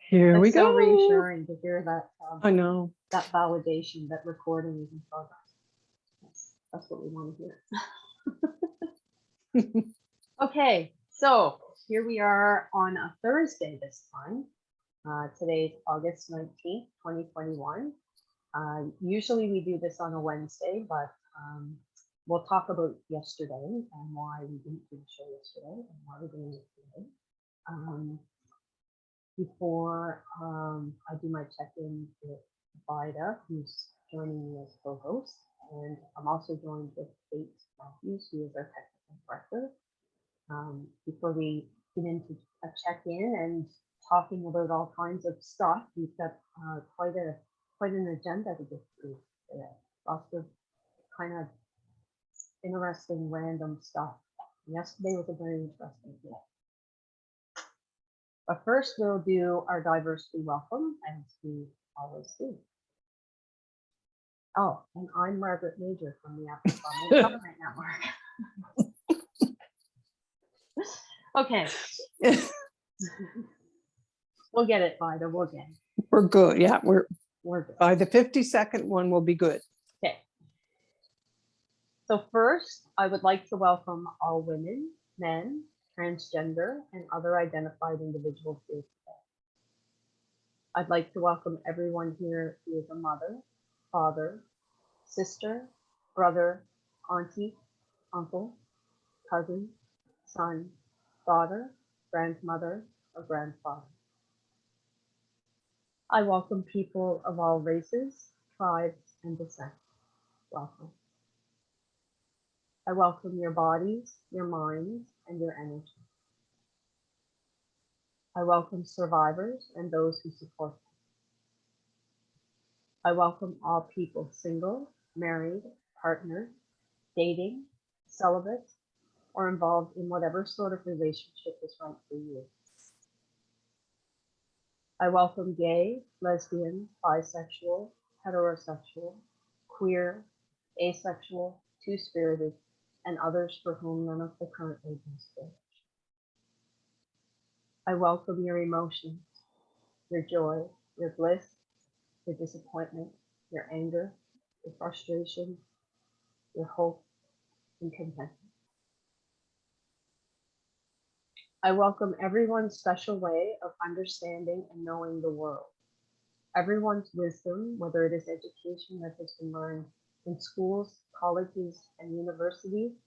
Here we It's so go. reassuring to hear that I know. that validation that recording is in progress. That's what we want to hear. Okay, so here we are on a Thursday this time. Today's August 19th, 2021. Usually we do this on a Wednesday, but we'll talk about yesterday and why we didn't do the show yesterday and why we're doing it today. Before I do my check-in with Vida, who's joining me as co-host, and I'm also joined with Kate Matthews, who is our technical director. Before we get into a check-in and talking about all kinds of stuff, we've got quite an agenda to get through today. Lots of kind of interesting random stuff. Yesterday was a very interesting day. But first, we'll do our diversity welcome, as we always do. Oh, and I'm Margaret Major from the African Government Network. Okay. We'll get it, Vida. We'll get it. We're good. Yeah, we're good. By the 52nd one will be good. Okay. So first, I would like to welcome all women, men, transgender, and other identified individuals here today. I'd like to welcome everyone here who is a mother, father, sister, brother, auntie, uncle, cousin, son, daughter, grandmother, or grandfather. I welcome people of all races, tribes, and descent. Welcome. I welcome your bodies, your minds, and your energy. I welcome survivors and those who support them. I welcome all people single, married, partnered, dating, celibate, or involved in whatever sort of relationship is right for you. I welcome gay, lesbian, bisexual, heterosexual, queer, asexual, two-spirited, and others for whom none of the current labels fit. I welcome your emotions, your joy, your bliss, your disappointment, your anger, your frustration, your hope, and contentment. I welcome everyone's special way of understanding and knowing the world. Everyone's wisdom, whether it is education that has been learned in schools, colleges, and universities,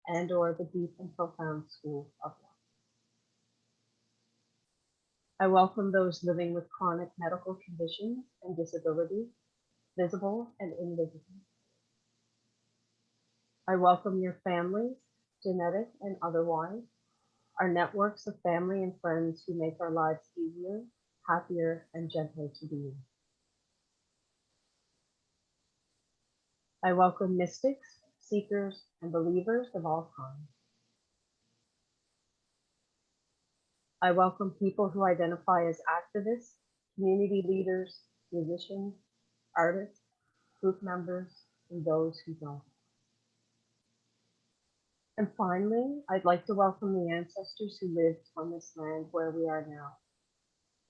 and or the deep and profound school of life. I welcome those living with chronic medical conditions and disabilities, visible and invisible. I welcome your families, genetic and otherwise, our networks of family and friends who make our lives easier, happier, and gentler to be in. I welcome mystics, seekers, and believers of all kinds. I welcome people who identify as activists, community leaders, musicians, artists, group members, and those who don't. And finally, I'd like to welcome the ancestors who lived on this land where we are now.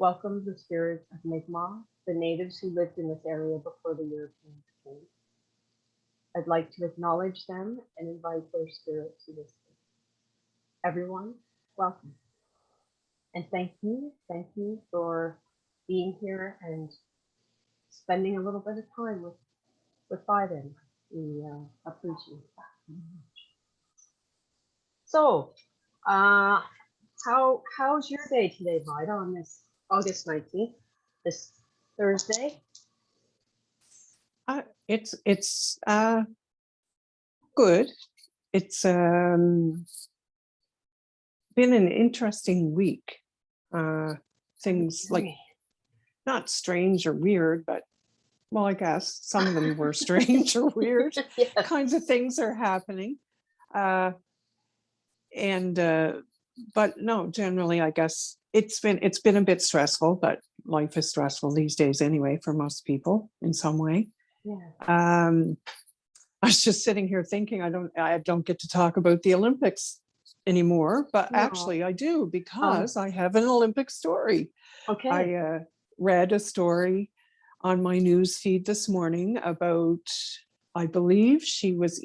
Welcome the spirits of Mi'kmaq, the natives who lived in this area before the Europeans came. I'd like to acknowledge them and invite their spirit to this day. Everyone, welcome. And thank you for being here and spending a little bit of time with Vida. We appreciate that. So, how's your day today, Vida, on this August 19th, this Thursday? It's good. It's been an interesting week. Things like not strange or weird, but well, I guess some of them were strange or weird. Yeah. Kinds of things are happening. But no, generally, I guess it's been a bit stressful, but life is stressful these days anyway for most people in some way. Yeah. I was just sitting here thinking I don't get to talk about the Olympics anymore, but No. actually I do, because I have an Olympic story. Okay. I read a story on my news feed this morning about, I believe she was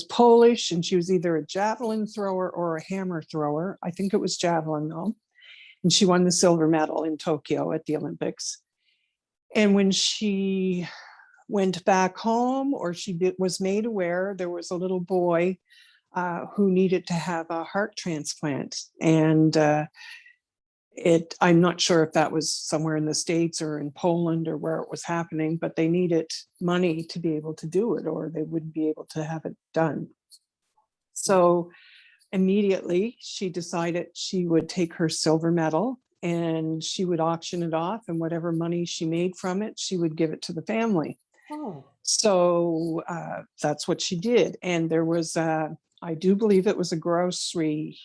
Polish, and she was either a javelin thrower or a hammer thrower. I think it was javelin though. And she won the silver medal in Tokyo at the Olympics. And when she went back home, or was made aware, there was a little boy who needed to have a heart transplant. And I'm not sure if that was somewhere in the States or in Poland or where it was happening, but they needed money to be able to do it, or they wouldn't be able to have it done. So immediately she decided she would take her silver medal and she would auction it off, and whatever money she made from it, she would give it to the family. Oh. So that's what she did. And there was, I do believe it was a grocery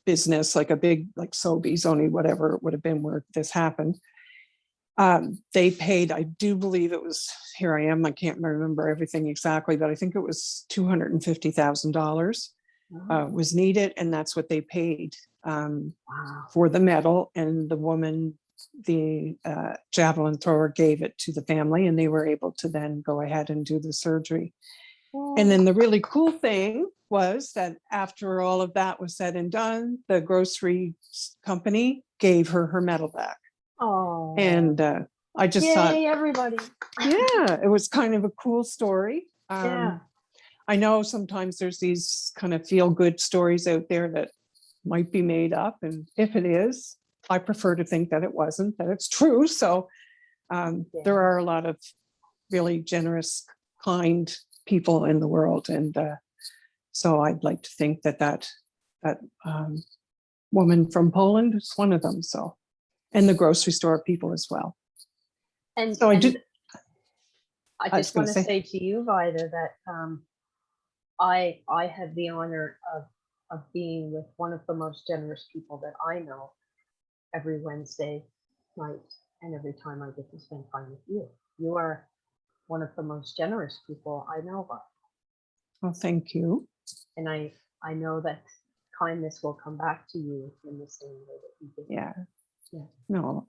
business, like a big, like Sobeys, only whatever it would have been where this happened. They paid, I do believe it was, here I am, I can't remember everything exactly, but I think it was $250,000 was needed. And that's what they paid for the medal. And the woman, the javelin thrower, gave it to the family, and they were able to then go ahead and do the surgery. And then the really cool thing was that after all of that was said and done, the grocery company gave her her medal back. Oh. And I just thought, everybody. yeah, it was kind of a cool story. Yeah. I know sometimes there's these kind of feel good stories out there that might be made up. And if it is, I prefer to think that it wasn't, that it's true. So there are a lot of really generous, kind people in the world. And so I'd like to think that woman from Poland is one of them. So, and the grocery store people as well. And so I was just want to gonna say to you, Vida, that I have the honor of being with one of the most generous people that I know every Wednesday night, and every time I get to spend time with you. You are one of the most generous people I know about. Well, thank you. And I know that kindness will come back to you in the same way that you did. Yeah. Yeah. No,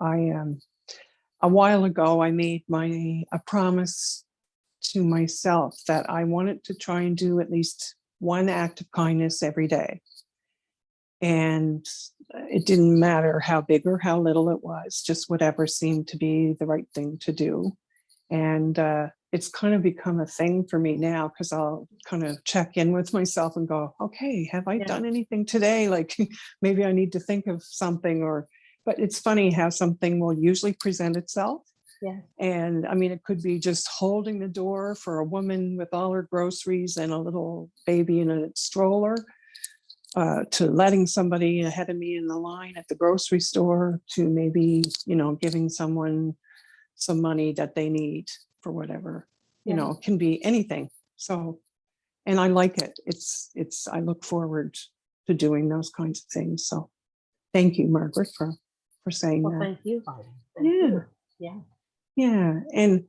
a while ago, I made a promise to myself that I wanted to try and do at least one act of kindness every day. And it didn't matter how big or how little it was, just whatever seemed to be the right thing to do. And it's kind of become a thing for me now, because I'll kind of check in with myself and go, okay, have I done anything today? Like maybe I need to think of something, but it's funny how something will usually present itself. Yeah. And I mean, it could be just holding the door for a woman with all her groceries and a little baby in a stroller, to letting somebody ahead of me in the line at the grocery store, to maybe, giving someone some money that they need for whatever, it can be anything. So, and I like it. I look forward to doing those kinds of things. So thank you, Margaret, for saying that. Thank you, Vida. Thank you. Yeah. Yeah. And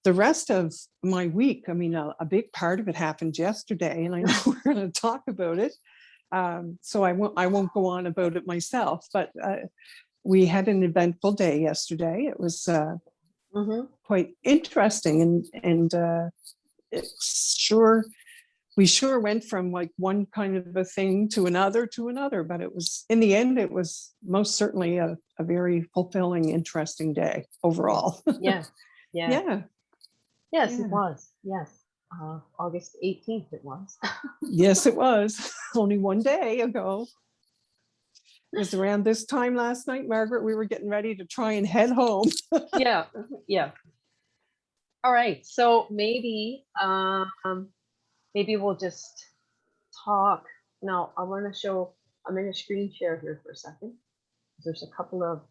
the rest of my week, I mean, a big part of it happened yesterday, and I know we're going to talk about it. So I won't go on about it myself, but we had an eventful day yesterday. It was quite interesting, and we sure went from like one kind of a thing to another, but it was, in the end, it was most certainly a very fulfilling, interesting day overall. Yeah. Yeah. Yes, it was. Yes. August 18th it was. Yes, it was. Only one day ago. It was around this time last night, Margaret, we were getting ready to try and head home. Yeah. All right. So maybe we'll just talk. Now I'm going to screen share here for a second. There's a couple of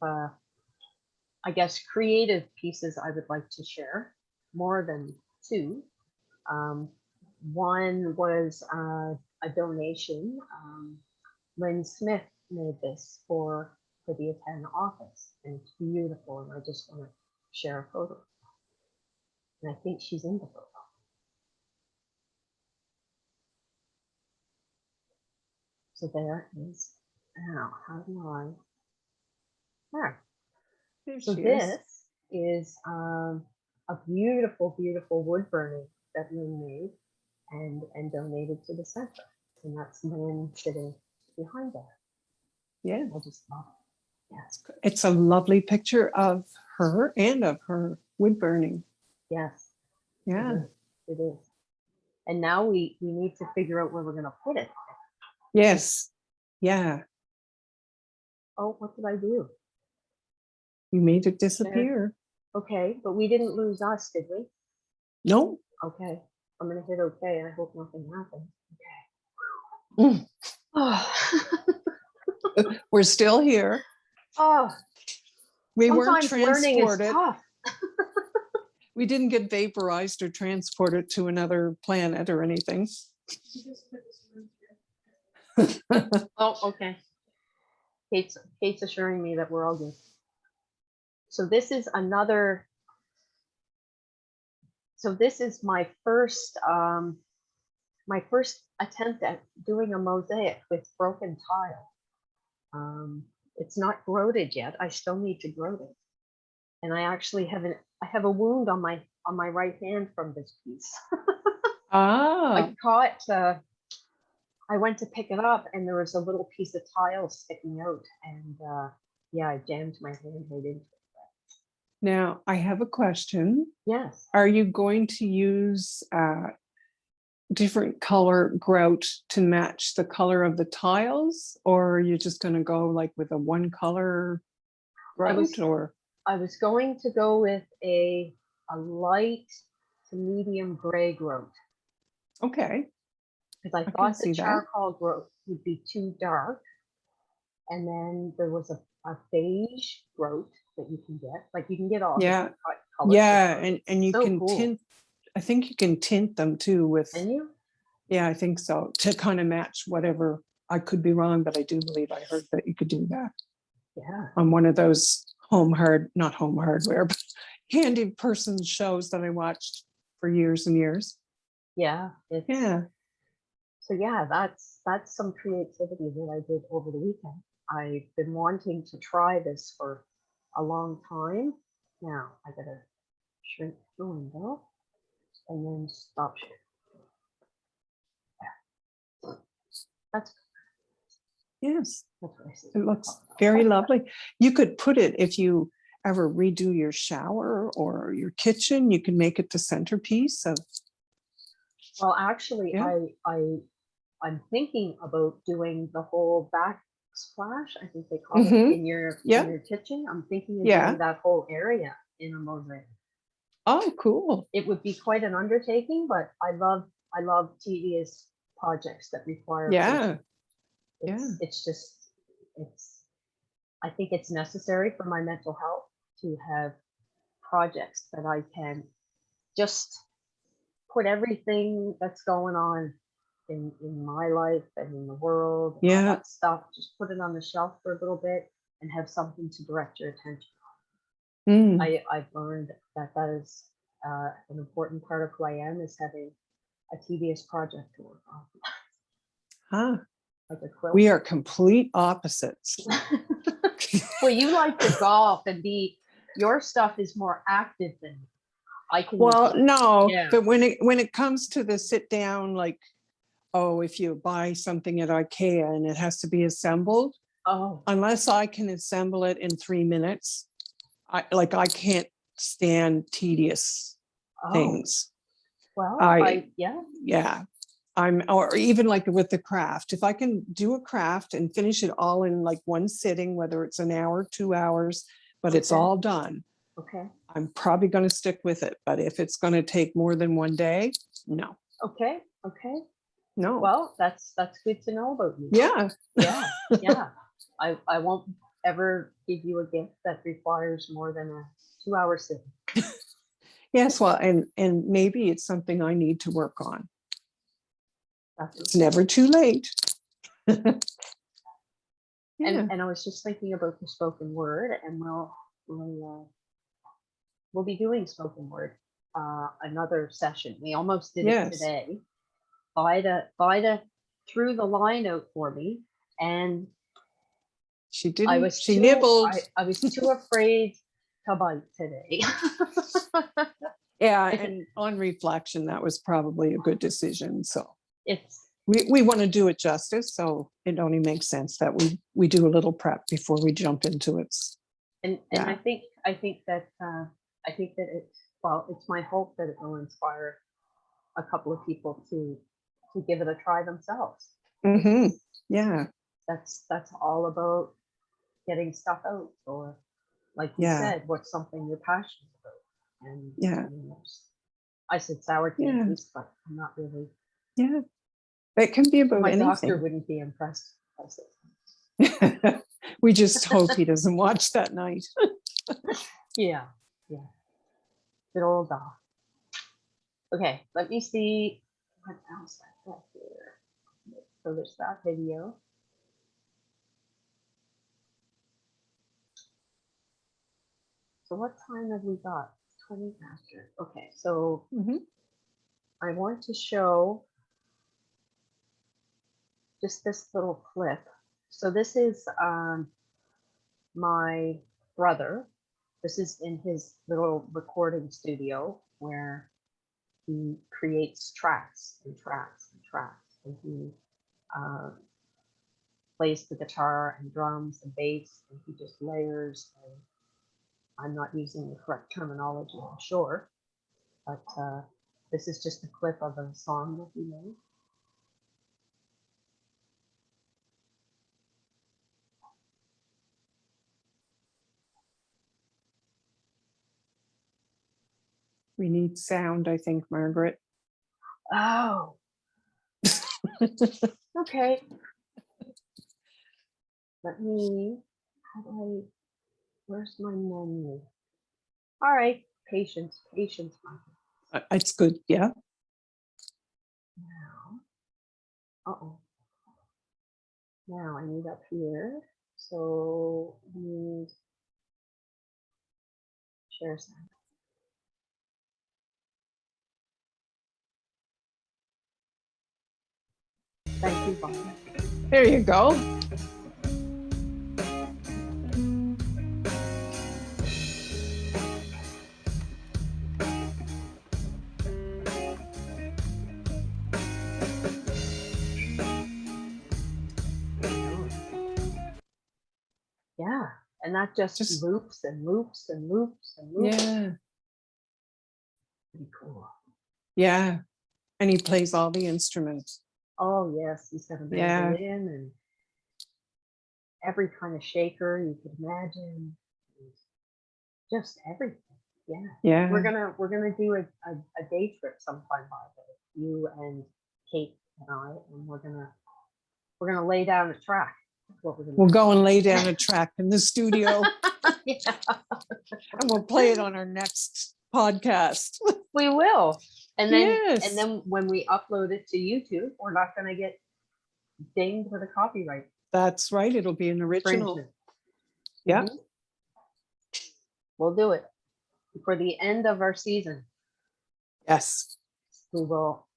I guess creative pieces I would like to share, more than two. One was a donation. Lynn Smith made this for the Aten office, and it's beautiful, and I just want to share a photo. And I think she's in the photo. So there is. Now, how do I? There. There So she this is. is a beautiful, beautiful wood burning that we made and donated to the center. And that's Lynn sitting behind there. Yeah. I just love it. Yes. It's a lovely picture of her and of her wood burning. Yes. Yeah. It is. It is. And now we need to figure out where we're going to put it. Yes. Yeah. Oh, what did I do? You made it disappear. Okay, but we didn't lose us, did we? No. Okay. I'm going to hit okay. I hope nothing happens. Mm. Oh. We're still here. Oh, We weren't sometimes learning is transported. tough. We didn't get vaporized or transported to another planet or anything. Oh, okay. Kate's assuring me that we're all good. So this is another. So this is my first attempt at doing a mosaic with broken tile. It's not grouted yet. I still need to grout it, and I actually have a wound on my right hand from this piece. Ah. I went to pick it up and there was a little piece of tile sticking out, and yeah, I jammed my hand right into it. Now I have a question. Yes. Are you going to use different color grout to match the color of the tiles, or are you just going to go like with a one color grout? Or I was going to go with a light to medium gray grout okay, because I can thought see the that. charcoal grout would be too dark, and then there was a beige grout that you can get. Like you can get all Yeah, different colors. yeah, and you so can cool. tint. I think you can tint them too with. Can you? Yeah, I think so, to kind of match whatever. I could be wrong, but I do believe I heard that you could do that. Yeah. On one of those not home hardware, but handy person shows that I watched for years and years. Yeah. Yeah. So yeah, that's some creativity that I did over the weekend. I've been wanting to try this for a long time. Now I gotta shrink the window and then stop sharing. That's Yes. what I see. It looks very lovely. You could put it, if you ever redo your shower or your kitchen, you can make it the centerpiece of. Well, actually, Yeah. I'm thinking about doing the whole backsplash. I think they call it Mhm. in your Yeah. kitchen. I'm thinking of Yeah. doing that whole area in a mosaic. Oh, cool. It would be quite an undertaking, but I love tedious projects that require Yeah. patience. It's I think it's necessary for my mental health to have projects that I can just put everything that's going on in my life and in the world, all Yeah. that stuff, just put it on the shelf for a little bit and have something to direct your attention. Mm. I've learned that is an important part of who I am, is having a tedious project to work on. Huh. Like a quilt. We are complete opposites. Well, you like to golf and your stuff is more active than me. I can. Well, no, Yeah. but when it comes to the sit down, like, oh, if you buy something at IKEA and it has to be assembled, Oh, unless I can assemble it in 3 minutes, I can't stand tedious things. Well, yeah. Or even like with the craft, if I can do a craft and finish it all in like one sitting, whether it's an hour, 2 hours, but it's Okay. all done, okay. I'm probably going to stick with it. But if it's going to take more than one day, no. Okay. No. Well, that's good to know about you. Yeah. Yeah. I won't ever give you a gift that requires more than a 2-hour sitting. Yes. Well, and maybe it's something I need to work on. That's It's never too late. Yeah. And I was just thinking about the spoken word, and we'll be doing spoken word another session. We almost did it today. Vida threw the line out for me, and She I didn't, was she too, nibbled. I was too afraid to bite today. Yeah, I think and on reflection, that was probably a good decision. So it's, we want to do it justice, so it only makes sense that we do a little prep before we jump into it. and Yeah. I think that it's, well, it's my hope that it will inspire a couple of people to give it a try themselves. Mm-hmm. Yeah. That's all about getting stuff out, or like you Yeah. said, what's something you're passionate about. And Yeah. I mean, I said sour Yeah. candies, but I'm not really. Yeah. It can be about My doctor anything. wouldn't be impressed. I said, We just hope he doesn't watch that night. yeah, yeah. Good old dog. Okay, let me see what else I got here. So there's that video. So what time have we got? 20 after. Okay, so Mhm. I want to show just this little clip. So this is my brother. This is in his little recording studio where he creates tracks and tracks and tracks, and he plays the guitar and drums and bass, and he just layers. And I'm not using the correct terminology, I'm sure, but this is just a clip of a song that he made. We need sound, I think, Margaret. Oh, okay. Let me, how do I, where's my menu? All right, patience, patience, Michael. It's good. Yeah. Now, uh-oh. Now I need up here. So we need share sound. Thank you, Bob. There you go. Yeah, and that just loops and loops and loops and loops. Yeah. Pretty cool. Yeah. And he plays all the instruments. Oh yes, he's got a mandolin and every kind of shaker you could imagine. Just everything. Yeah. Yeah. We're gonna do a day trip sometime, by the way. You and Kate and I, and we're gonna lay down a track. What We'll go and lay down a track in the studio. Yeah. And we'll play it on our next podcast. We will. And then Yes. and then when we upload it to YouTube, we're not gonna get dinged with a copyright That's right. It'll be an original. infringement. Yeah. Mhm. We'll do it for the end of our season. Yes. We will,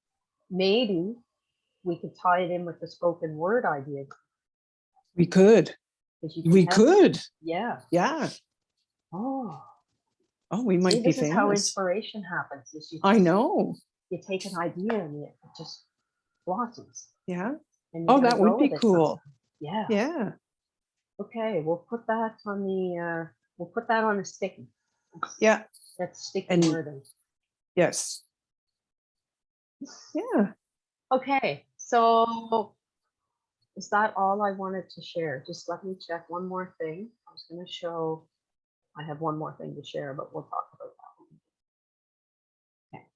maybe we could tie it in with the spoken word idea. We could. We could. Yeah. Yeah. Oh, we might be this famous. is how inspiration happens. I know. You take an idea and it just blossoms. Yeah. And That would be cool. Yeah. Yeah. Okay, we'll put that on the we'll put that on a sticky. Yeah. That's sticky And wording. yes. Yeah. Okay, so is that all I wanted to share? Just let me check one more thing. I was going to show, I have one more thing to share, but we'll talk about that. Okay.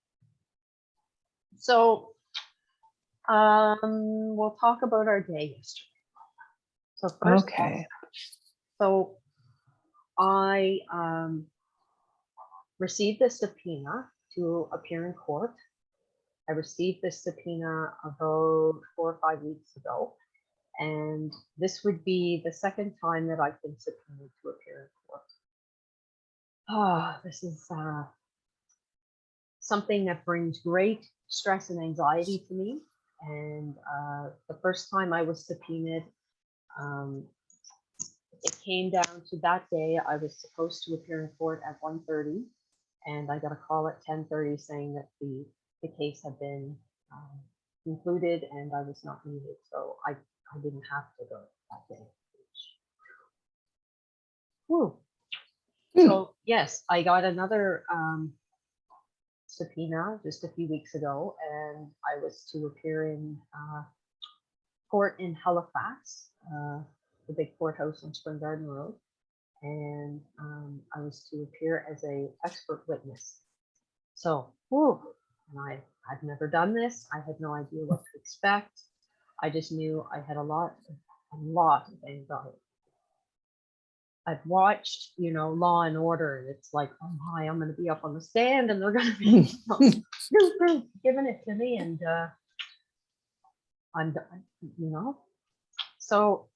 So we'll talk about our day yesterday. So first, Okay. So I received a subpoena to appear in court. I received this subpoena about 4 or 5 weeks ago, and this would be the second time that I've been subpoenaed to appear in court. This is something that brings great stress and anxiety to me, And the first time I was subpoenaed, it came down to that day I was supposed to appear in court at 1:30, and I got a call at 10:30 saying that the case had been concluded and I was not needed. So I didn't have to go that day. Whew. So yes, I got another subpoena just a few weeks ago, and I was to appear in court in Halifax, the big courthouse on Spring Garden Road, and I was to appear as a expert witness. So, whew, and I had never done this. I had no idea what to expect. I just knew I had a lot of anxiety. I've watched, Law and Order, and it's like, oh my, I'm going to be up on the stand, and they're going to be giving it to me, and I'm done, So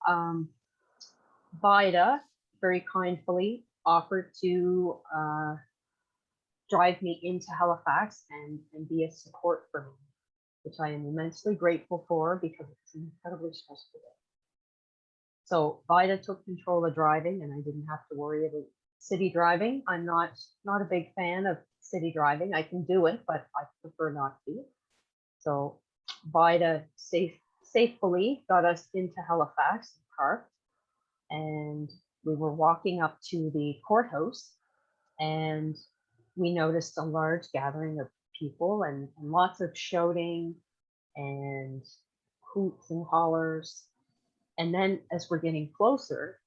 Vida very kindly offered to drive me into Halifax and be a support for me, which I am immensely grateful for because it's an incredibly stressful day. So Vida took control of driving, and I didn't have to worry about city driving. I'm not a big fan of city driving. I can do it, but I prefer not to. So Vida safely got us into Halifax, parked, and we were walking up to the courthouse, and we noticed a large gathering of people and lots of shouting and hoots and hollers. And then as we're getting closer,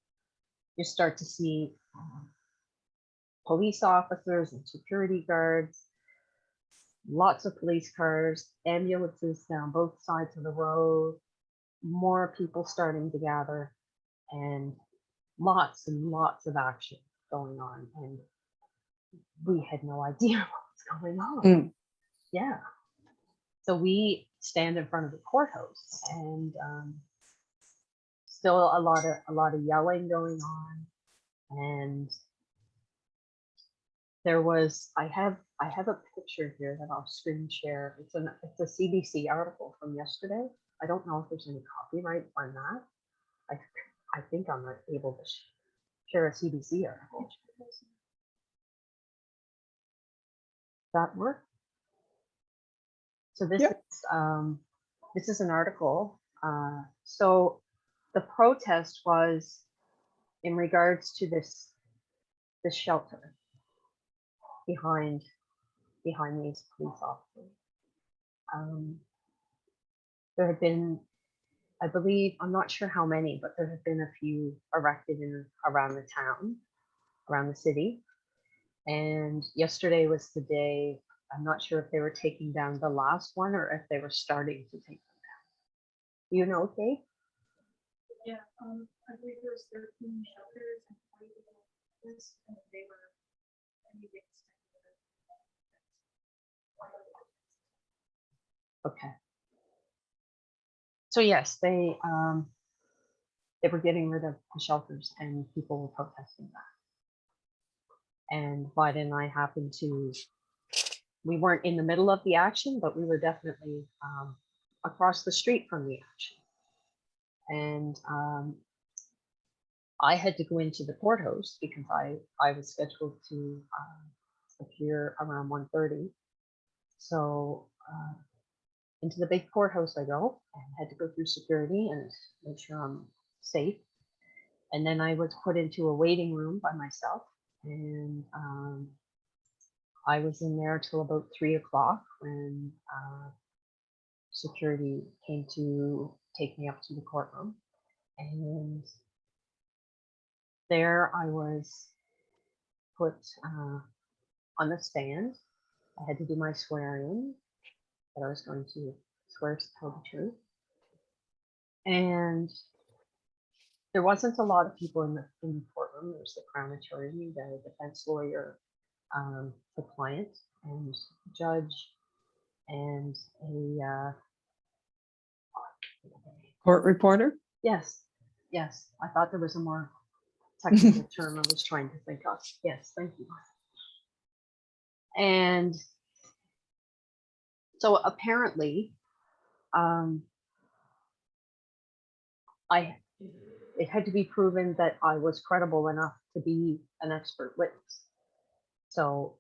you start to see police officers and security guards, lots of police cars, ambulances down both sides of the road, more people starting to gather, and lots and lots of action going on. And we had no idea what was going on. Yeah. So we stand in front of the courthouse, and still a lot of yelling going on. And there was, I have a picture here that I'll screen share. It's a CBC article from yesterday. I don't know if there's any copyright on that. I think I'm not able to share a CBC article. That work? So this is an article. So the protest was in regards to this shelter behind these police officers. There have been, I believe, I'm not sure how many, but there have been a few erected around the town, around the city. And yesterday was the day. I'm not sure if they were taking down the last one or if they were starting to take them down. You know, Kate? Yeah, I believe there was 13 shelters and 40 this, and they were Okay. So yes, they were getting rid of the shelters, and people were protesting that. And Vida and I happened to, we weren't in the middle of the action, but we were definitely across the street from the action. And I had to go into the courthouse because I was scheduled to appear around 1:30. So into the big courthouse I go, and had to go through security and make sure I'm safe. And then I was put into a waiting room by myself, and I was in there till about 3 o'clock when security came to take me up to the courtroom. And there I was put on the stand. I had to do my swearing, that I was going to swear to tell the truth. And there wasn't a lot of people in the courtroom. There was the Crown attorney, the defense lawyer, the client, and judge, and a Court reporter? yes. I thought there was a more technical term I was trying to think of. Yes, thank you. And so apparently it had to be proven that I was credible enough to be an expert witness. So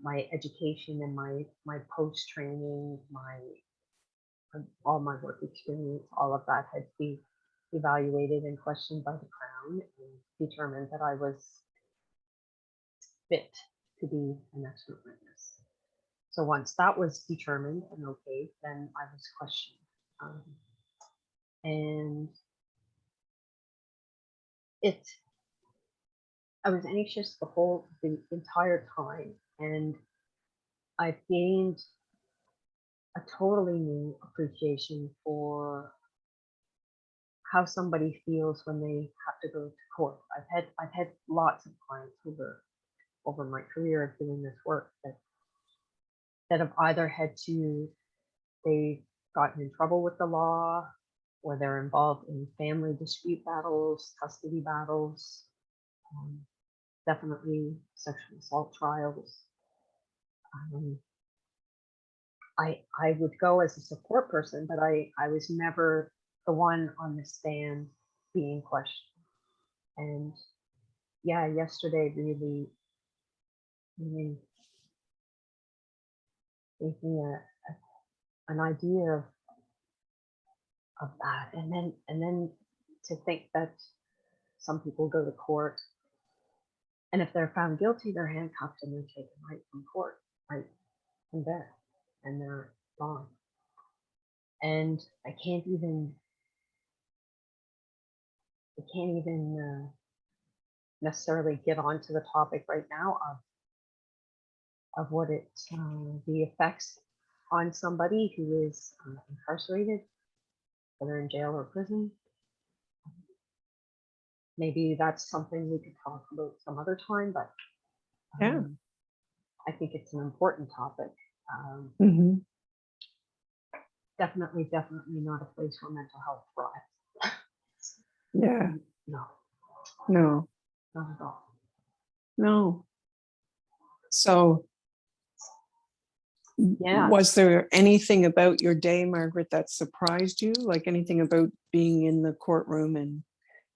my education and my post training, all my work experience, all of that had to be evaluated and questioned by the Crown and determined that I was fit to be an expert witness. So once that was determined and okay, then I was questioned. And I was anxious the entire time, and I've gained a totally new appreciation for how somebody feels when they have to go to court. I've had lots of clients over my career of doing this work that have either they've gotten in trouble with the law, or they're involved in family dispute battles, custody battles, definitely sexual assault trials. I would go as a support person, but I was never the one on the stand being questioned. And yeah, yesterday really gave me an idea of that. And then to think that some people go to court, and if they're found guilty, they're handcuffed and they're taken right from court, right from there, and they're gone. And I can't even necessarily get onto the topic right now of what the effects on somebody who is incarcerated, whether in jail or prison. Maybe that's something we could talk about some other time, but Yeah. I think it's an important topic. Mhm. Definitely not a place where mental health thrives. Yeah. No, No. not at all. No. So Yeah. was there anything about your day, Margaret, that surprised you? Like anything about being in the courtroom and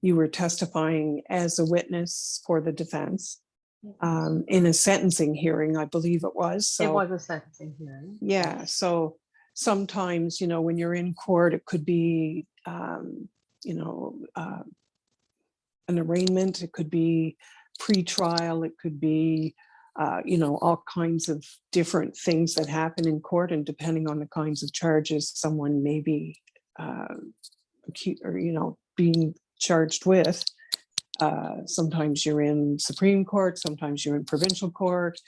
you were testifying as a witness for the defense in a sentencing hearing, I believe it was. So It was a sentencing hearing. yeah. So sometimes, when you're in court, it could be, an arraignment, it could be pre-trial, it could be, all kinds of different things that happen in court, and depending on the kinds of charges someone may be accused or, being charged with. Sometimes you're in Supreme Court, sometimes you're in provincial court,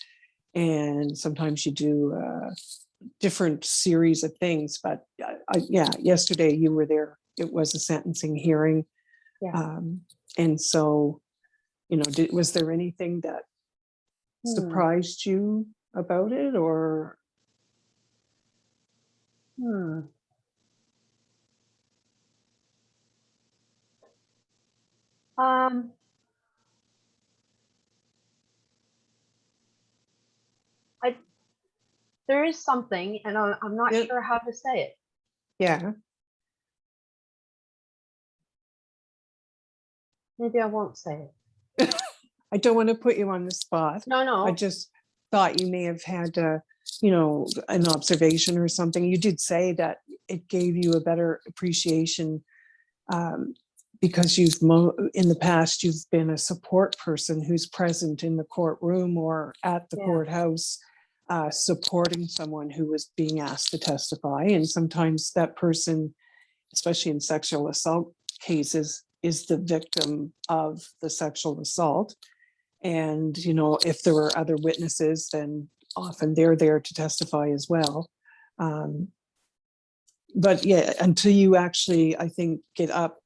and sometimes you do a different series of things. But yeah, yesterday you were there. It was a sentencing hearing. Yeah. And so, was there anything that surprised you about it, or? There is something, and I'm not Yeah. sure how to say it. Yeah. Maybe I won't say it. I don't want to put you on the spot. No. I just thought you may have had, an observation or something. You did say that it gave you a better appreciation because in the past, you've been a support person who's present in the courtroom or at the courthouse, supporting someone who was being asked to testify. And sometimes that person, especially in sexual assault cases, is the victim of the sexual assault. And, if there were other witnesses, then often they're there to testify as well. But yeah, until you actually, I think, get up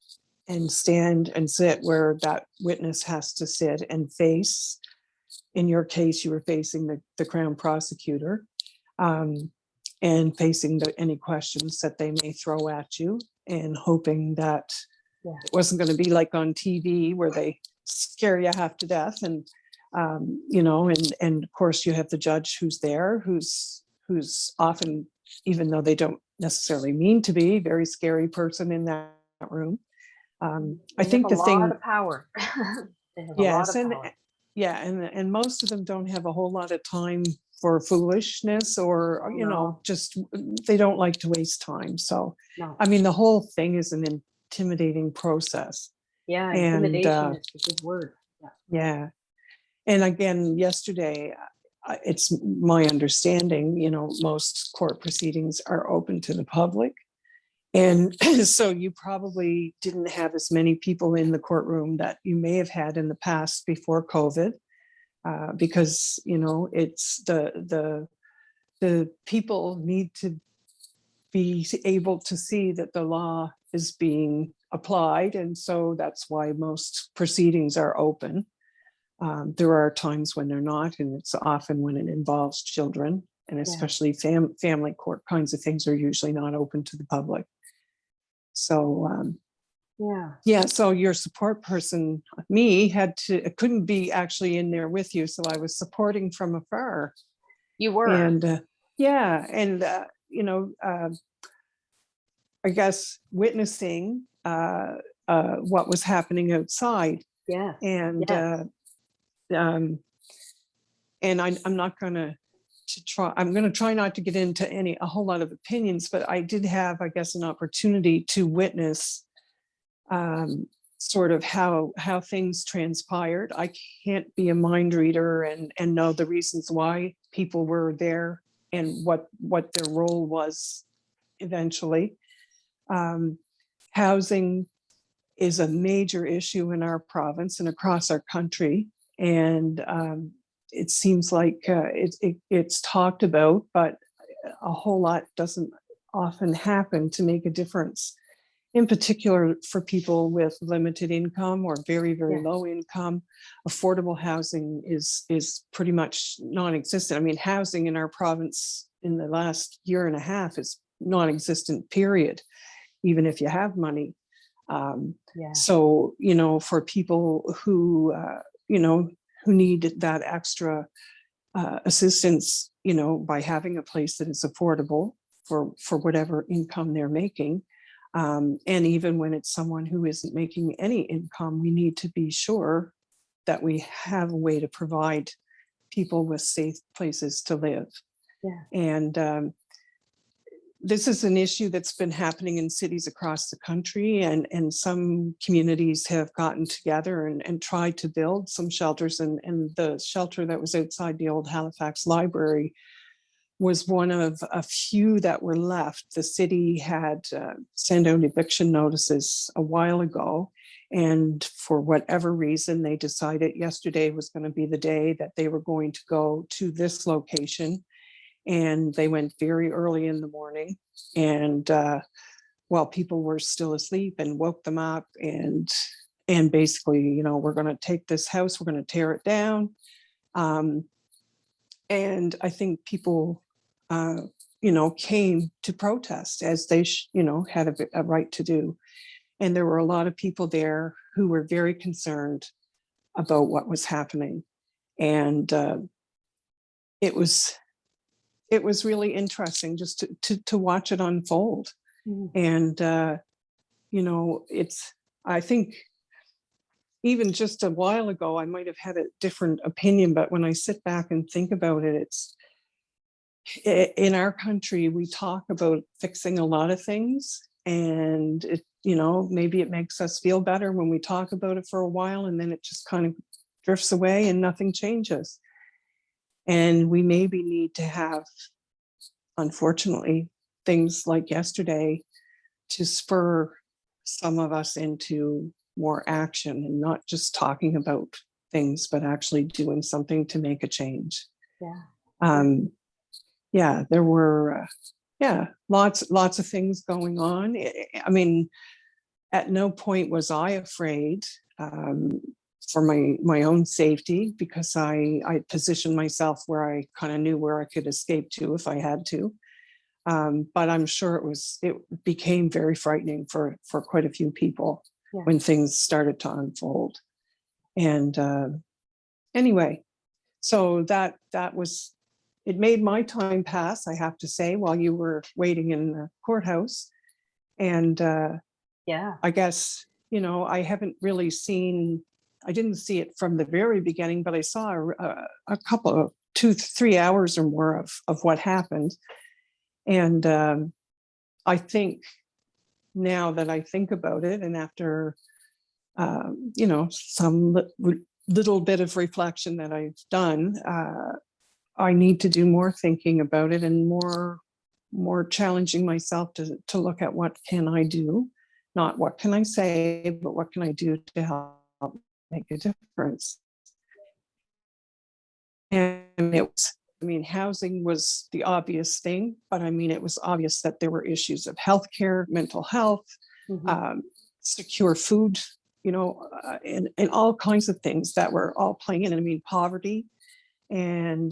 and stand and sit where that witness has to sit and face, in your case, you were facing the Crown prosecutor, and facing any questions that they may throw at you, and hoping that it wasn't going to be like on TV where they scare you half to death. And, and of course you have the judge who's there, who's often, even though they don't necessarily mean to be, very scary person in that room. I They think have the a lot thing, of power. They have a lot yes, of and power. yeah, and most of them don't have a whole lot of time for foolishness, or you know, No. just they don't like to waste time. So, No. I mean, the whole thing is an intimidating process. Yeah, And intimidation is a good word. Yeah. yeah, and again, yesterday, it's my understanding, you know, most court proceedings are open to the public. And so you probably didn't have as many people in the courtroom that you may have had in the past before COVID, because, you know, it's the people need to be able to see that the law is being applied. And so that's why most proceedings are open. There are times when they're not, and it's often when it involves children, and especially family court kinds of things are usually not open to the public. So yeah, so your support person, me, couldn't be actually in there with you, so I was supporting from afar. You were. And yeah, and you know, I guess witnessing what was happening outside. Yes. And Yes. and I'm not going to try. I'm going to try not to get into a whole lot of opinions, but I did have, I guess, an opportunity to witness sort of how things transpired. I can't be a mind reader and know the reasons why people were there and what their role was eventually. Housing is a major issue in our province and across our country, and it seems like it's talked about, but a whole lot doesn't often happen to make a difference, in particular for people with limited income or very, very low income. Affordable housing is pretty much non-existent. I mean, housing in our province in the last year and a half is non-existent, period, even if you have money. So, you know, for people who, you know, who need that extra assistance, you know, by having a place that is affordable for whatever income they're making. And even when it's someone who isn't making any income, we need to be sure that we have a way to provide people with safe places to live. And this is an issue that's been happening in cities across the country, and some communities have gotten together and tried to build some shelters. And the shelter that was outside the old Halifax library was one of a few that were left. The city had sent out eviction notices a while ago, and for whatever reason, they decided yesterday was going to be the day that they were going to go to this location. And they went very early in the morning, and while people were still asleep, and woke them up, and basically, you know, we're going to take this house, we're going to tear it down. And I think people, you know, came to protest, as they, you know, had a right to do. And there were a lot of people there who were very concerned about what was happening. And it was really interesting just to watch it unfold. And, you know, I think even just a while ago, I might have had a different opinion, but when I sit back and think about it, it's in our country, we talk about fixing a lot of things, and it, you know, maybe it makes us feel better when we talk about it for a while, and then it just kind of drifts away and nothing changes. And we maybe need to have, unfortunately, things like yesterday to spur some of us into more action, and not just talking about things, but actually doing something to make a change. There were lots of things going on. I mean, at no point was I afraid for my own safety, because I positioned myself where I kind of knew where I could escape to if I had to. But I'm sure it became very frightening for quite a few people when things started to unfold. And anyway, so that was it made my time pass, I have to say, while you were waiting in the courthouse. And Yeah. I guess, you know, I haven't really seen, I didn't see it from the very beginning, but I saw a couple of 2-3 hours or more of what happened. And I think now that I think about it, and after, you know, some little bit of reflection that I've done, I need to do more thinking about it and more challenging myself to look at what can I do, not what can I say, but what can I do to help make a difference. And it was, I mean, housing was the obvious thing, but I mean, it was obvious that there were issues of healthcare, mental health, secure food, you know, and all kinds of things that were all playing in. I mean, poverty and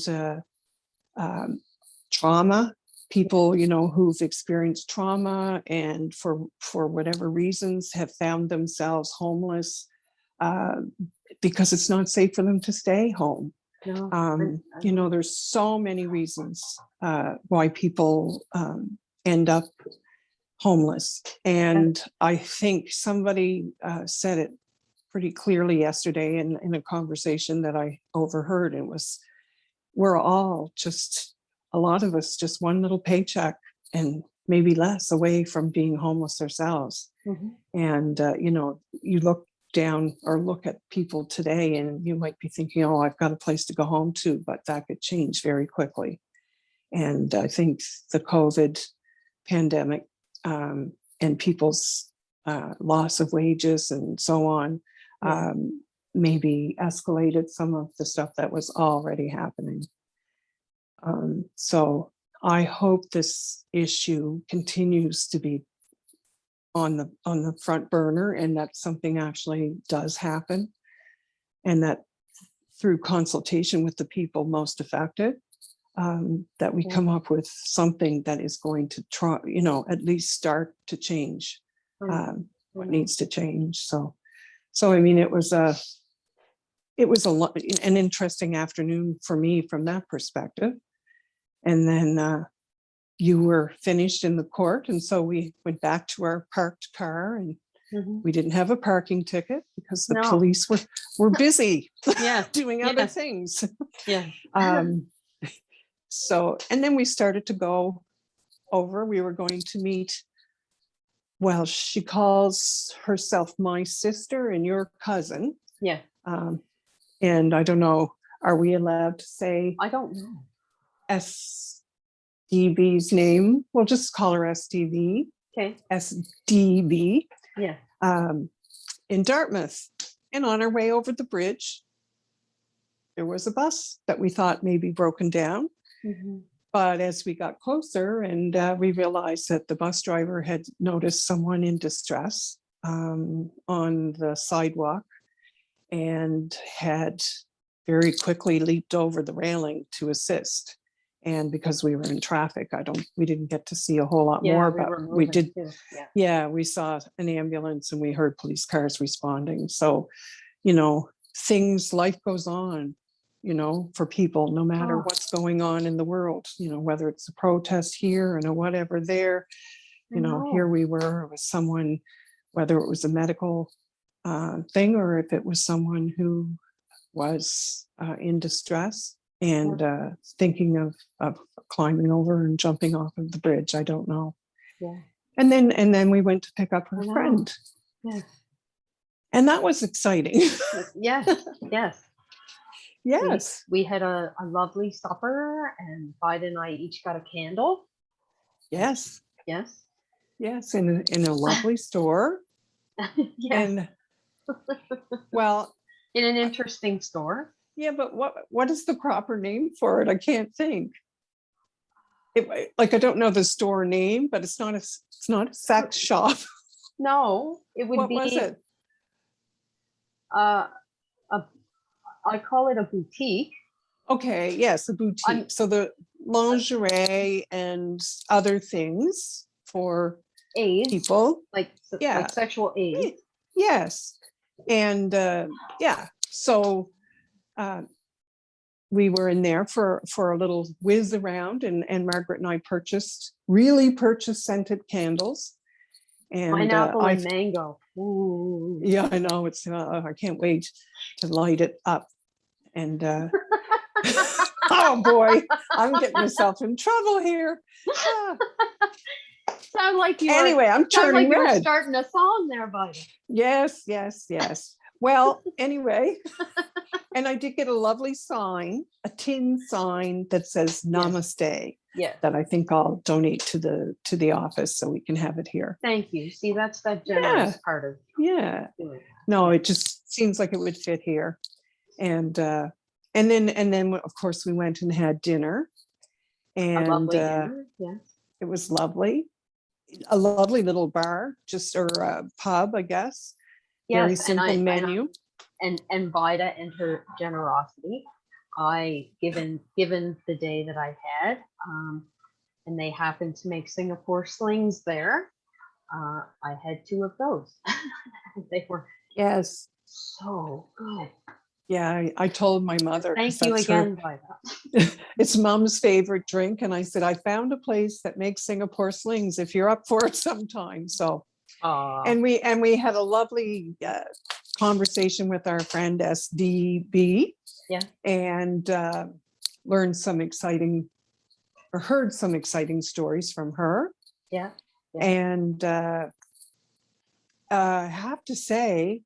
trauma, people, you know, who've experienced trauma and for whatever reasons have found themselves homeless because it's not safe for them to stay home. No, You know, there's so many reasons why people end up homeless. And I think somebody said it pretty clearly yesterday in a conversation that I overheard. It was, we're all just, a lot of us, just one little paycheck and maybe less away from being homeless ourselves. And, you know, you look down or look at people today and you might be thinking, oh, I've got a place to go home to, but that could change very quickly. And I think the COVID pandemic and people's loss of wages and so on maybe escalated some of the stuff that was already happening. So I hope this issue continues to be on the front burner, and that something actually does happen, and that through consultation with the people most affected, that we come up with something that is going to try, you know, at least start to change what needs to change. So I mean, it was an interesting afternoon for me from that perspective. And then you were finished in the court, and so we went back to our parked car, and we didn't have a parking ticket because the police were busy doing other things. So, and then we started to go over, we were going to meet, well, she calls herself my sister and your cousin. And I don't know, are we allowed to say? I don't know. SDB's name? We'll just call her SDB. Okay. SDB. Yeah. In Dartmouth. And on our way over the bridge, there was a bus that we thought may be broken down. But as we got closer and we realized that the bus driver had noticed someone in distress on the sidewalk and had very quickly leaped over the railing to assist. And because we were in traffic, we didn't get to see a whole lot more, but we did. We saw an ambulance and we heard police cars responding. So, you know, life goes on, you know, for people, no matter what's going on in the world, you know, whether it's a protest here and whatever there, you know, here we were with someone, whether it was a medical thing or if it was someone who was in distress and thinking of climbing over and jumping off of the bridge. I don't know. And then we went to pick up her friend. And that was exciting. Yes. We had a lovely supper, and Bide and I each got a candle. Yes. In In a lovely store. And well, in an interesting store. Yeah, but what is the proper name for it? I can't think. Like I don't know the store name, but it's not a sex shop. No, it would be. What was it? I call it a boutique. Okay, yes, a boutique. So the lingerie and other things for AIDS, people, like sexual aid. Yes, and so we were in there for a little whiz around, and Margaret and I purchased scented candles. And Pineapple and mango. Ooh. yeah, I know, it's I can't wait to light it up. And oh boy, I'm getting myself in trouble here. Ah. Sound like you Anyway, I'm sound turning like you were red. starting a song there, buddy. Yes. Well, anyway, and I did get a lovely sign, a tin sign that says Namaste, Yeah. that I think I'll donate to the office so we can have it here. Thank you. See, that's that generous part of Yeah. doing it. No, it just seems like it would fit here. And then of course we went and had dinner, A and lovely dinner. Yes. it was lovely. A lovely little bar, or a pub, I guess. Very Yes, simple menu. And Vida and her generosity, given the day that I had, and they happened to make Singapore slings there. I had 2 of those. They were Yes. so good. Yeah, I told my mother. Thank you again, Vida. It's Mom's favorite drink, and I said, I found a place that makes Singapore slings if you're up for it sometime. So, and we had a lovely conversation with our friend SDB. Yeah. And heard some exciting stories from her. Yeah. And I have to say,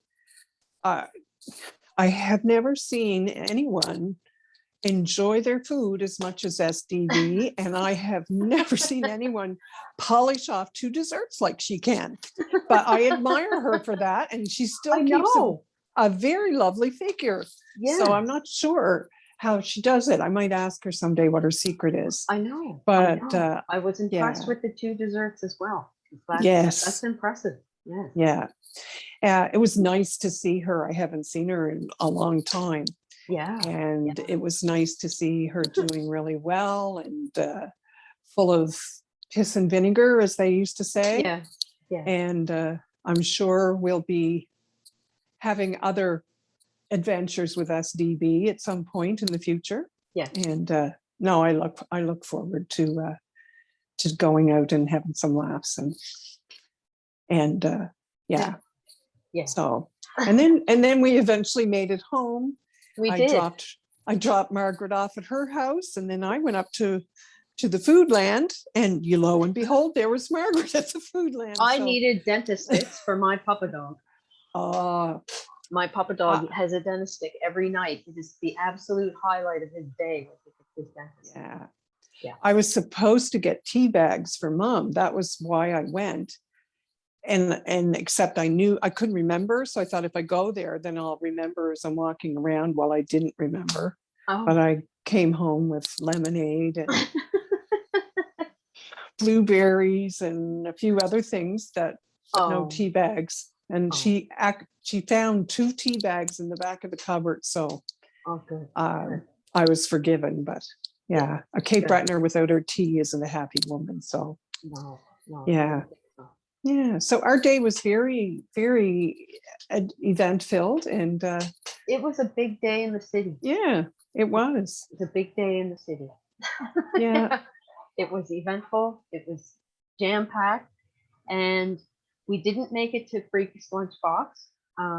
I have never seen anyone enjoy their food as much as SDV, and I have never seen anyone polish off 2 desserts like she can. But I admire her for that, and she still keeps a very lovely figure. Yeah. So I'm not sure how she does it. I might ask her someday what her secret is. I know. But I was impressed with the 2 desserts as well. Yes. That's impressive. Yeah. Yeah. It was nice to see her. I haven't seen her in a long time. Yeah. And it was nice to see her doing really well, and full of piss and vinegar, as they used to say. Yeah. Yeah. And I'm sure we'll be having other adventures with SDB at some point in the future. Yeah. And no, I look forward to going out and having some laughs, and yeah. So, and then we eventually made it home. I dropped Margaret off at her house, and then I went up to the food land, and lo and behold, there was Margaret at the food land. I needed dentist sticks for my puppy dog. My puppy dog has a dentist stick every night. It is the absolute highlight of his day with his dentist. Yeah. I was supposed to get tea bags for Mom. That was why I went. And except I couldn't remember. So I thought if I go there, then I'll remember as I'm walking around. Well, I didn't remember. But I came home with lemonade and blueberries and a few other things but no tea bags. And she found 2 tea bags in the back of the cupboard. So good. I was forgiven. But yeah, a Cape Breton without her tea isn't a happy woman. So no. Yeah. Yeah. So our day was very, very event filled, and it was a big day in the city. Yeah, it was. It was a big day in the city. Yeah. It was eventful. It was jam-packed, and we didn't make it to Freak's Lunchbox.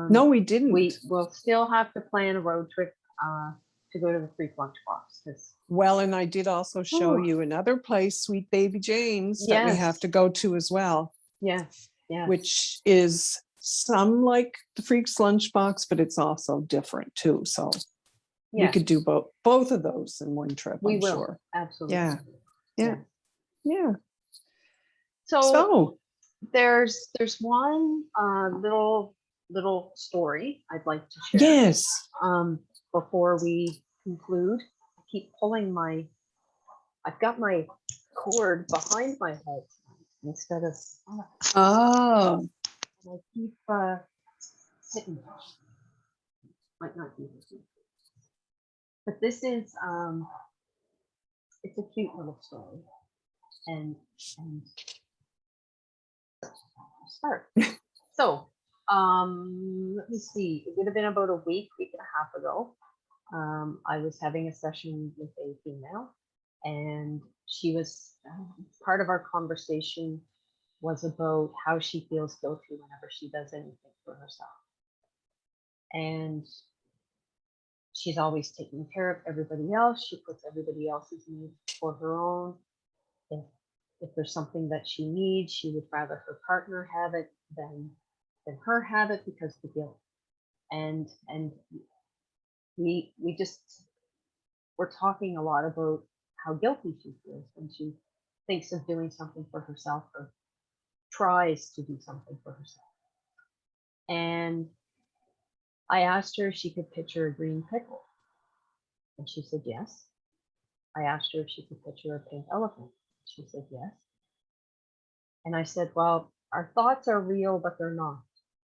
No, we didn't. We will still have to plan a road trip to go to the Freak Lunchbox. Well, and I did also show you another place, Sweet Baby Jane's, that we have to go to as well. Yes. Yeah. Which is some like the Freak's Lunchbox, but it's also different too. So we could do both of those in one trip. I'm sure. Absolutely. Yeah. So there's one little story I'd like to share. Yes. Before we conclude, I keep pulling I've got my cord behind my head instead of and I keep sitting. Might not be this one. But this is it's a cute little story. And start. So let me see. It would have been about a week and a half ago. I was having a session with a female, and she was part of our conversation was about how she feels guilty whenever she does anything for herself. And she's always taking care of everybody else. She puts everybody else's needs before her own. If there's something that she needs, she would rather her partner have it than her have it because of the guilt. And we just we're talking a lot about how guilty she feels when she thinks of doing something for herself or tries to do something for herself. And I asked her if she could picture a green pickle, and she said yes. I asked her if she could picture a pink elephant. She said yes. And I said, well, our thoughts are real, but they're not.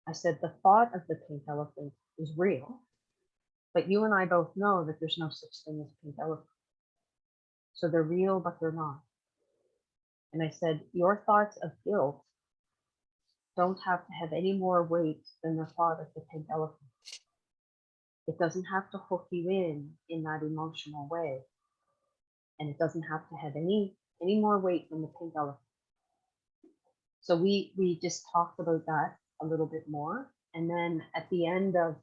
I said, the thought of the pink elephant is real, but you and I both know that there's no such thing as pink elephant. So they're real, but they're not. And I said, your thoughts of guilt don't have to have any more weight than the thought of the pink elephant. It doesn't have to hook you in that emotional way. And it doesn't have to have any more weight than the pink elephant. So we just talked about that a little bit more. And then at the end of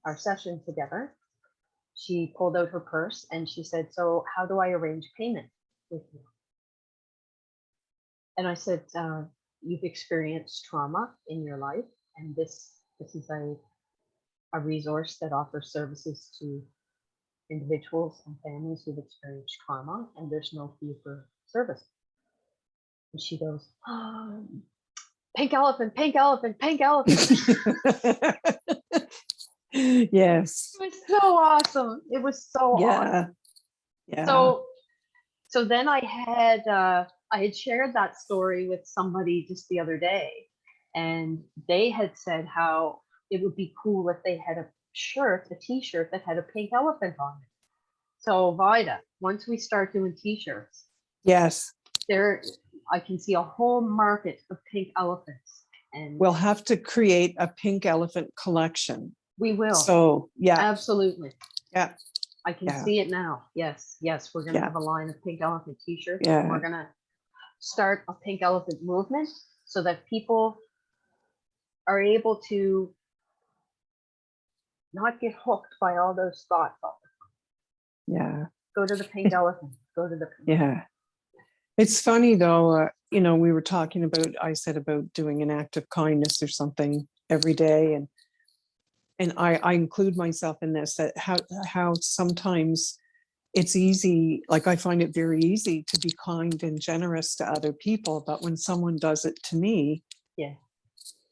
our session together, she pulled out her purse and she said, so how do I arrange payment with you? And I said, you've experienced trauma in your life, and this is a resource that offers services to individuals and families who've experienced trauma, and there's no fee for service. And she goes, pink elephant, pink elephant, pink elephant. Yes. It was so awesome. It was so awesome. Yeah. So then I had shared that story with somebody just the other day, and they had said how it would be cool if they had a t-shirt that had a pink elephant on it. So Vida, once we start doing t-shirts, Yes. I can see a whole market of pink elephants, and We'll have to create a pink elephant collection. we will. So yeah. Absolutely. Yeah. I can see it now. Yes. We're going to have a line of pink elephant t-shirts. Yeah. And we're going to start a pink elephant movement so that people are able to not get hooked by all those thoughts. Yeah. Go to the pink elephant. Go to the pink. Yeah. It's funny though, we were talking about, I said about doing an act of kindness or something every day. And I include myself in this, that how sometimes it's easy, like I find it very easy to be kind and generous to other people, but when someone does it to me, yeah,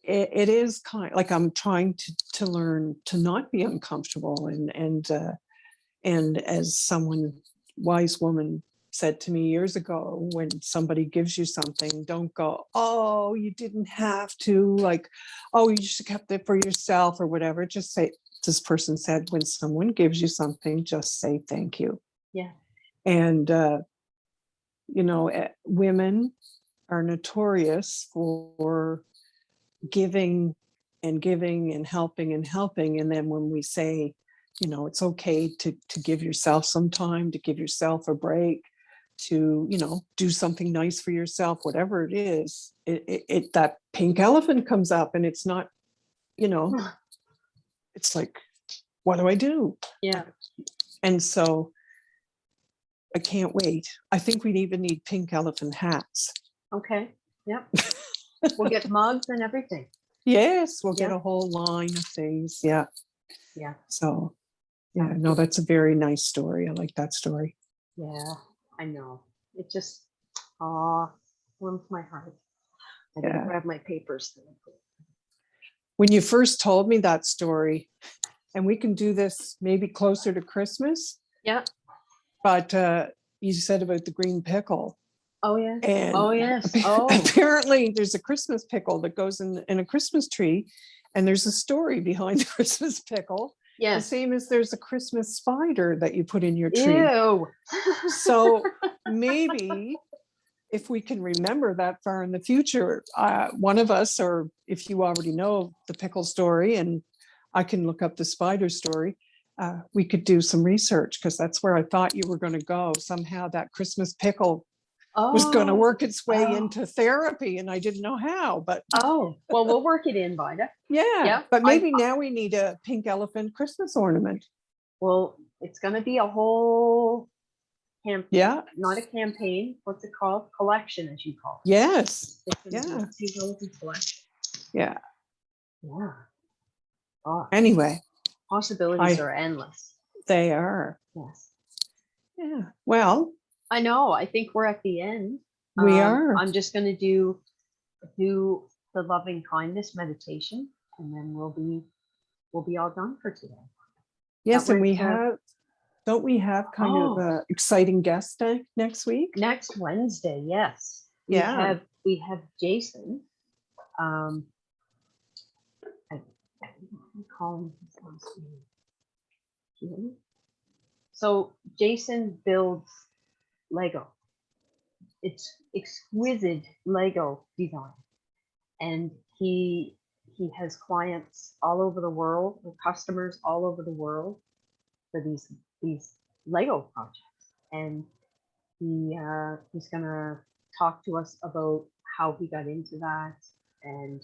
it is kind, like I'm trying to learn to not be uncomfortable. And as someone wise woman said to me years ago, when somebody gives you something, don't go, oh, you didn't have to, like, oh, you should have kept it for yourself or whatever. Just say, this person said, when someone gives you something, just say thank you. Yeah. And women are notorious for giving and helping, and then when we say, it's okay to give yourself some time, to give yourself a break, to do something nice for yourself, whatever it is, it that pink elephant comes up, and it's not, it's like, what do I do? Yeah. And so I can't wait. I think we'd even need pink elephant hats. Okay. Yep. We'll get mugs and everything. Yes, we'll get a whole line of things. Yeah. So yeah, no, that's a very nice story. I like that story. Yeah, I know. It just warms my heart. I gotta grab my papers. When you first told me that story, and we can do this maybe closer to Christmas. Yeah. But you said about the green pickle. Oh yeah. And oh yes. Apparently there's a Christmas pickle that goes in a Christmas tree, and there's a story behind the Christmas pickle. Yes. The same as there's a Christmas spider that you put in your tree. Ew. So maybe if we can remember that far in the future, one of us, or if you already know the pickle story, and I can look up the spider story, we could do some research, because that's where I thought you were going to go. Somehow that Christmas pickle was going to Oh, work its way oh. into therapy, and I didn't know how, but Oh, well, we'll work it in, Vida. yeah, but I- maybe now we need a pink elephant Christmas ornament. Well, it's going to be a whole Yeah. not a campaign. What's it called? Collection, as you call it. Yes. It's gonna be Yeah. a pink elephant collection. Yeah. Yeah. Oh, Anyway, possibilities are endless. they are. Yes. Yeah. Well, I know. I think we're at the end. we are. I'm just going to do the loving kindness meditation, and then we'll be all done for today. Yes, That and we was, have, don't we have kind of an exciting guest next week? Next Wednesday, yes. Yeah. We have Jason. I call him his last name. So Jason builds Lego. It's exquisite Lego design, and he has clients all over the world, or customers all over the world for these Lego projects, and he's gonna talk to us about how he got into that, and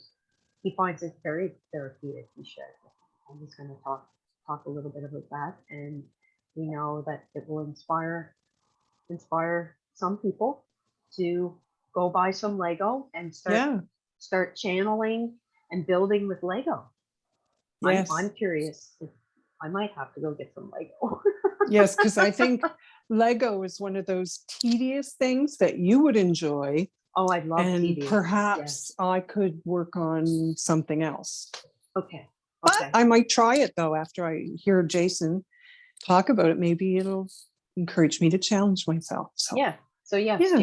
he finds it very therapeutic. He shared. I'm just gonna talk a little bit about that, and we know that it will inspire some people to go buy some Lego and start channeling and building with Lego. Yes. I'm curious if I might have to go get some Lego. Yes, because I think Lego is one of those tedious things that you would enjoy. Oh, I love and tedious. perhaps I could work on something else. Okay. But I might try it though after I hear Jason talk about it. Maybe it'll encourage me to challenge myself. So yeah. So yes, yeah.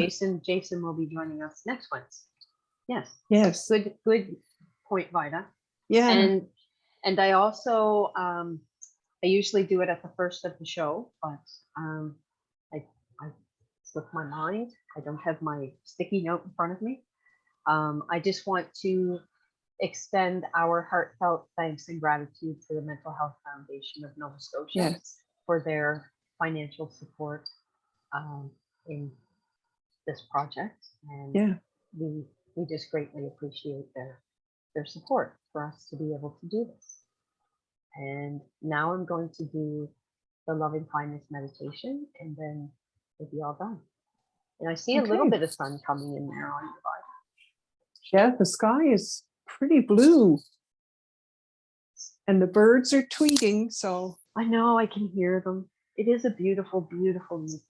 Jason will be joining us next Wednesday. Yes. Yes. Good point, Vida. Yeah. And I also I usually do it at the first of the show, but I slipped my mind. I don't have my sticky note in front of me. I just want to extend our heartfelt thanks and gratitude to the Mental Health Foundation of Nova Scotia for their financial support in this project, and we just greatly appreciate their support for us to be able to do this. And now I'm going to do the loving kindness meditation, and then we'll be all done. And I see a little bit of sun coming in there on your body. Yeah, the sky is pretty blue. And the birds are tweeting, so. I know, I can hear them. It is a beautiful, beautiful music.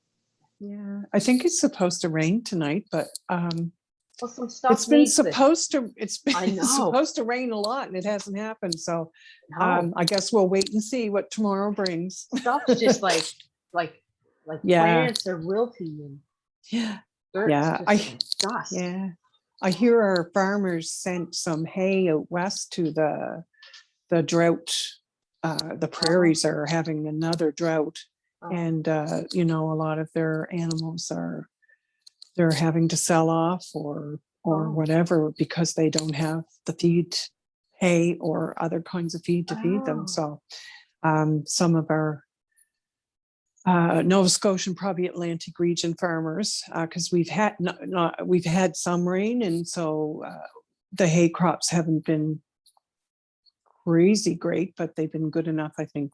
Yeah, I think it's supposed to rain tonight, but well, some stuff it's been supposed to rain a lot, and it hasn't happened. So I guess we'll wait and see what tomorrow brings. Stuff's just like plants are wilting and dust. Yeah, I hear our farmers sent some hay out west to the drought. The prairies are having another drought. And you know, a lot of their animals they're having to sell off or whatever because they don't have the feed, hay or other kinds of feed to feed them. So some of our Nova Scotian, probably Atlantic region farmers, because we've had some rain, and so the hay crops haven't been crazy great, but they've been good enough, I think,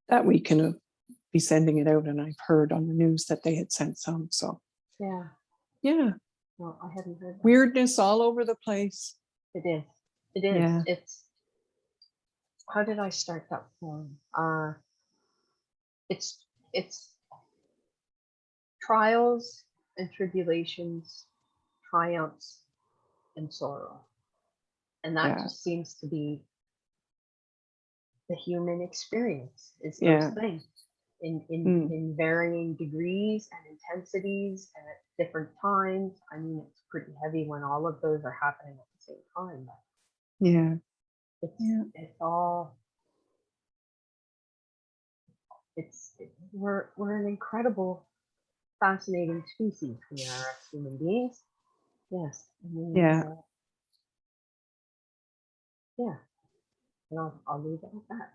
that we can be sending it out. And I've heard on the news that they had sent some. So yeah. Well, I haven't heard that. Weirdness all over the place. It is. Yeah. It's how did I start that form? It's trials and tribulations, triumphs and sorrow. And that just seems to be the human experience. It's those things in varying degrees and intensities and at different times. I mean, it's pretty heavy when all of those are happening at the same time. But it's all we're an incredible, fascinating species. We are as human beings. Yes. And I'll leave it at that.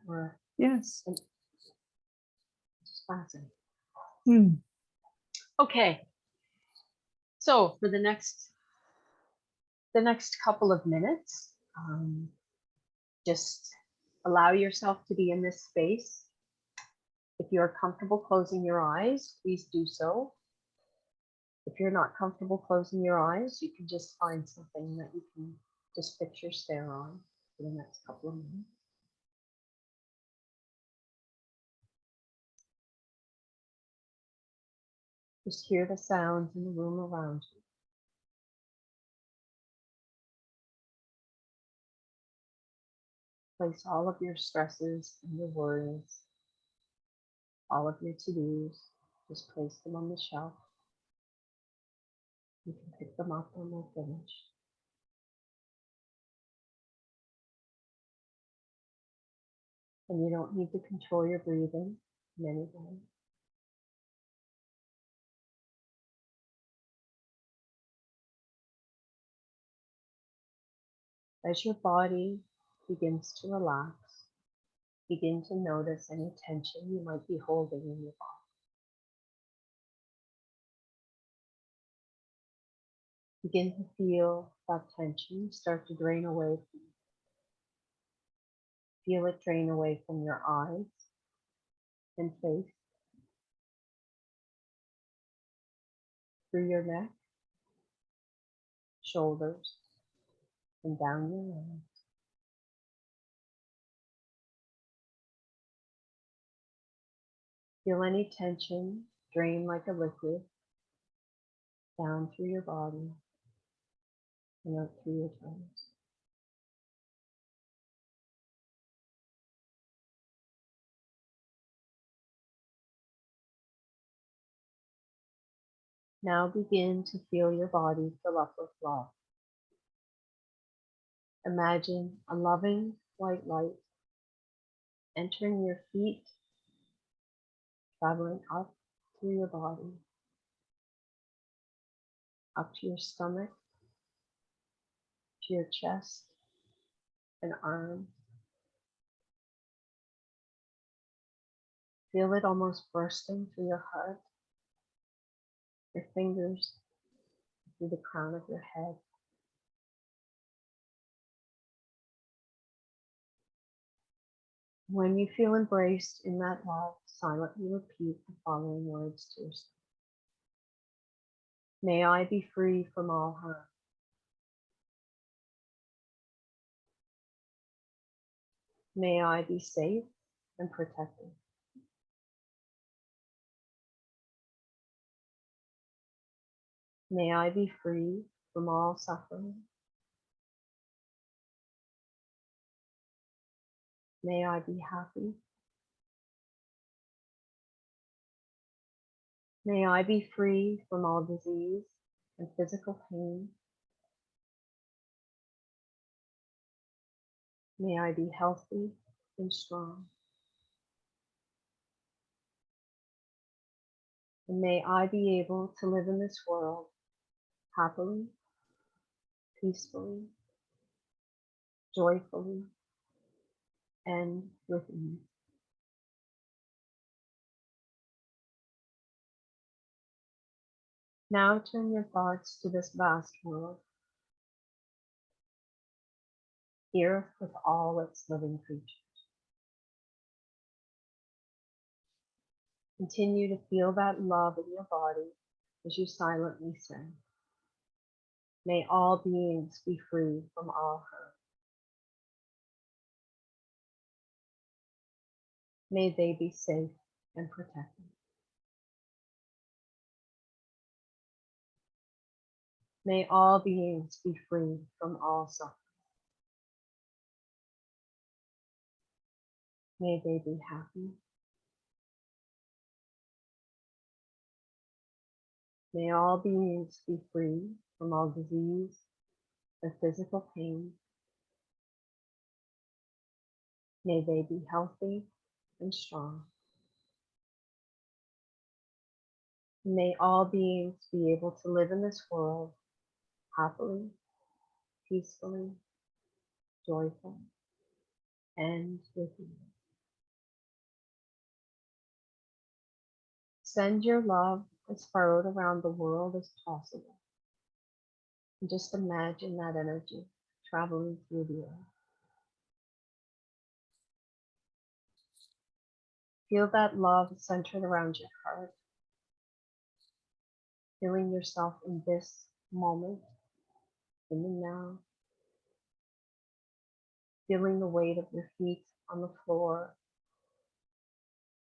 Fascinating. Hmm. Okay. So for the next couple of minutes, just allow yourself to be in this space. If you're comfortable closing your eyes, please do so. If you're not comfortable closing your eyes, you can just find something that you can just fix your stare on for the next couple of minutes. Just hear the sounds in the room around you. Place all of your stresses and your worries, all of your to-dos, just place them on the shelf. You can pick them up when they're finished. And you don't need to control your breathing in any way. As your body begins to relax, begin to notice any tension you might be holding in your body. Begin to feel that tension start to drain away from you. Feel it drain away from your eyes and face, through your neck, shoulders, and down your legs. Feel any tension drain like a liquid down through your body and out through your toes. Now begin to feel your body fill up with love. Imagine a loving white light entering your feet, traveling up through your body, up to your stomach, to your chest and arms. Feel it almost bursting through your heart, your fingers, through the crown of your head. When you feel embraced in that love, silently repeat the following words to yourself. May I be free from all harm. May I be safe and protected. May I be free from all suffering. May I be happy. May I be free from all disease and physical pain. May I be healthy and strong. And may I be able to live in this world happily, peacefully, joyfully, and with ease. Now turn your thoughts to this vast world, the earth with all its living creatures. Continue to feel that love in your body as you silently say, may all beings be free from all harm. May they be safe and protected. May all beings be free from all suffering. May they be happy. May all beings be free from all disease and physical pain. May they be healthy and strong. May all beings be able to live in this world happily, peacefully, joyful, and with ease. Send your love as far out around the world as possible. And just imagine that energy traveling through the air. Feel that love centered around your heart. Feeling yourself in this moment, in the now. Feeling the weight of your feet on the floor,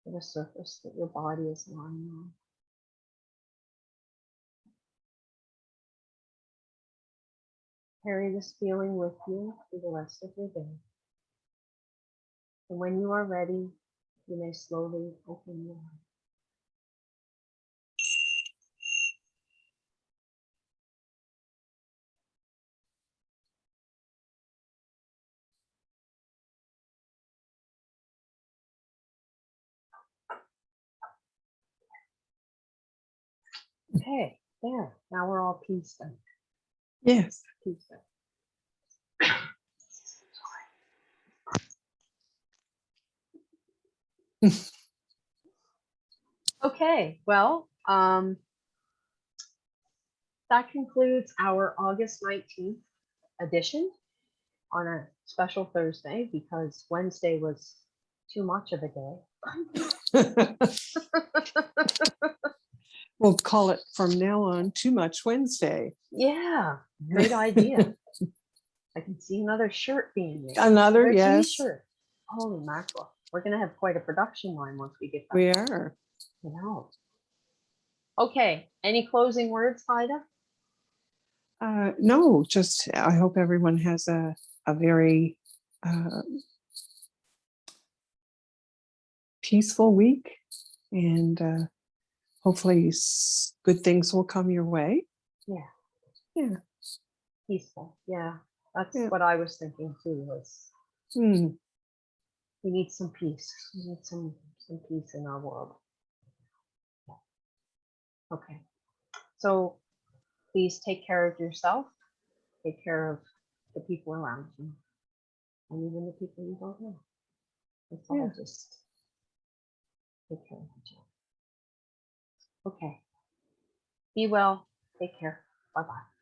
or the surface that your body is lying on. Carry this feeling with you through the rest of your day. And when you are ready, you may slowly open your eyes. Okay, there. Now we're all pieced up. Yes. Pieced up. Okay, well, that concludes our August 19th edition on a special Thursday because Wednesday was too much of a day. We'll call it from now on Too Much Wednesday. Yeah, great idea. I can see another shirt being made. Another, yes. T-shirt. Holy mackerel. We're going to have quite a production line once we get back. We are. You know. Okay, any closing words, Haida? No, just I hope everyone has a very peaceful week, and hopefully good things will come your way. Yeah. Yeah. Peaceful. Yeah. That's Yeah. what I was thinking too, was Hmm. we need some peace. We need some peace in our world. Okay. So please take care of yourself. Take care of the people around you. And even the people you don't know. Let's all just take care of each other. Okay. Be well. Take care. Bye-bye.